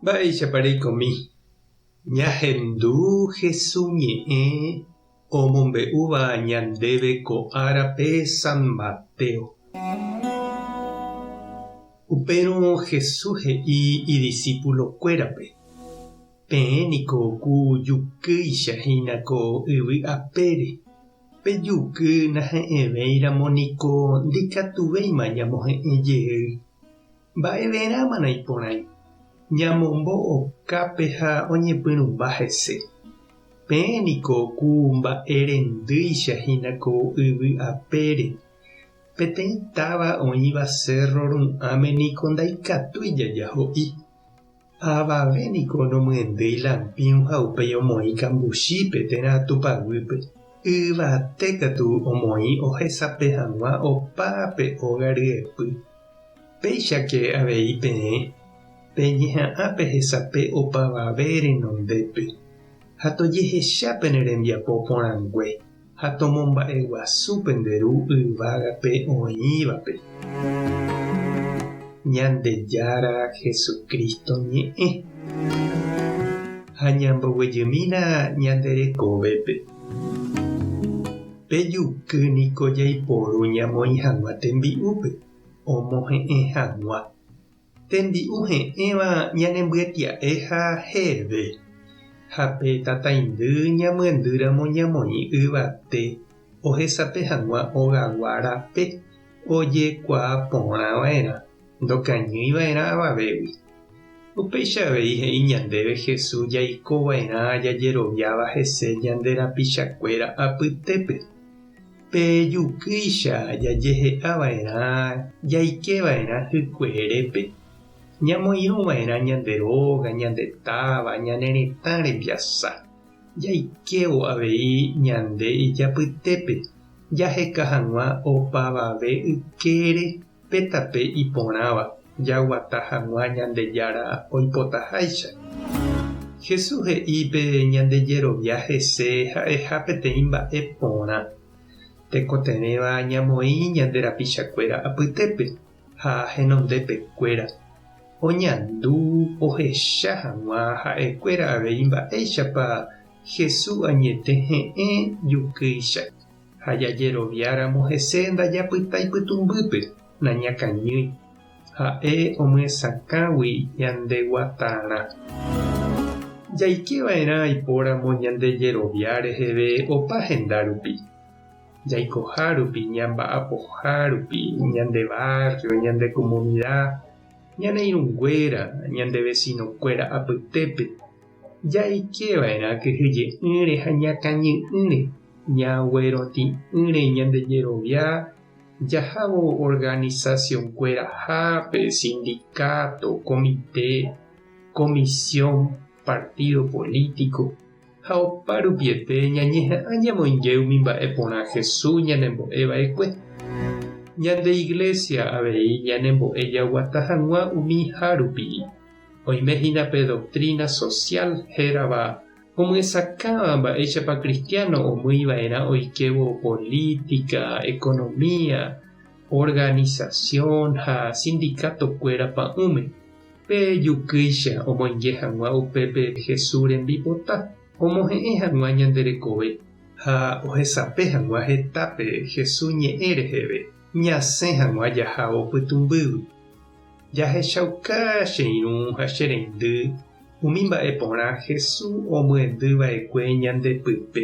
Mba'éichapa reikomi. Ñahendu Jesús ñe'ẽ omombe'úva ñandéve ko árape San Mateo. Upérõ Jesús he'i idiscípulokuérape: peẽniko ku jukýichahína ko yvy apére. Pejuky nahe'ẽvéiramo niko ndikatuvéima ñamohe'ẽjeýi. Mba'everãmana iporãi. Ñamombo'okápe ha oñepyrũmba hese. Peẽniko ku mba'erendýichahína ko yvy apére. Peteĩ táva oĩva cerro ru'ãme niko ndaikatúi jajaho'i. Avavéniko nomyendýi lampiõ ha upéi omoĩ kambuchípe térã tupaguýpe. Yvatékatu omoĩ ohesape hag̃ua opápe óga ryepy. Péichake avei peẽ. Peñeha'ãpe hesape opavave renondépe. Ha tojehechápe ne rembiapo porãngue. Ha tomomba'eguasúpe nde ru yvágape oĩvape. Ñandejára Jesucristo ñe'ẽ. Ha ñamboguejýmina ñanderekovépe. Pejuky niko jaiporu ñamoĩ hag̃ua tembi'úpe. Omohe'ẽ hag̃ua. Tembi'u he'ẽva ñanembyatya'e ha heve. Ha pe tataindy ñamyendýramo ñamoĩ yvate ohesape hag̃ua ogagua rape ojekuaa porãva'erã ndokañýiva'erã avavégui. Upeichavéi he'i ñandéve Jesús jaikova'erã jajeroviáva hese ñande rapichakuéra apytépe. Pejukýicha jajehe'ãva'erã jaikeva'erã hykue ñamoirũva'erã ñande róga, ñande táva, ñane retã rembiasa. Jaikévo avei ñande ijapytépe. Jaheka hag̃ua opavave ykére pétape iporãva. Jaguata hag̃ua Ñandejára oipotaháicha. Jesús he'ípe ñandejerovia hese ha'eha peteĩ mba'e porã. Tekotevẽva ñamoĩ ñande rapichakuéra apytépe ha henondépekuéra. Oñandu ohecha hag̃ua ha'ekuéra avei mba'éichapa Jesús añete he'ẽ jukýicha. Ha jajeroviáramo hese ndajapyta ipytumbýpe nañakañýi. Ha'e omyesakãgui ñandeguatarã. Jaikeva'erã aipóramo ñandejerovia reheve opa hendárupi. Jaikoha rupi, ñamba'apoha rupi, ñande barrio, ñande comunidad, ñane irũnguéra, ñande vecinokuéra apytépe. Jaikeva'erã kyhyje'ỹre ha ñakañy'ỹre, ñagueroti'ỹre ñandejerovia. Jahávo organizaciónkuéra hápe, sindicato, comité, comisión, partido político. Ha opa rupiete ñañeha'ã ñamoinge umi mba'e porã Jesús ñanembo'eva'ekue. Ñande iglesia avei ñanembo'e jaguata hag̃ua umi hárupi. Oimehínape doctrina social hérava omyesakãva mba'éichapa cristiano omýiva'erã oikevo política, economía, organización ha sindicato-kuéra pa'ũme. Pejukýicha omoinge hag̃ua upépe Jesús rembipota. Omohe'ẽ hag̃ua ñanderekove ha ohesape hag̃ua hetápe Jesús ñe'ẽ reheve. Ñasẽ hag̃ua jahávo pytumbýgui. Jahechauka che irũ ha che reindy umi mba'e porã Jesús omyendýva'ekue ñandepýpe.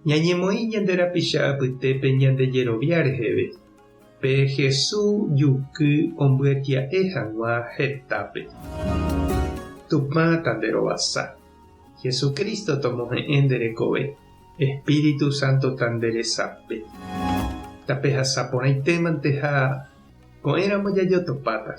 Ñañemoĩ ñande rapicha apytépe ñandejerovia reheve. Pe Jesús juky ombyatia'e hag̃ua hetápe. Tupã tanderovasa. Jesucristo tomohe'ẽ nderekove. Espíritu Santo tanderesape. Tape hasaporãitémante ha ko'ẽramo jajotopáta.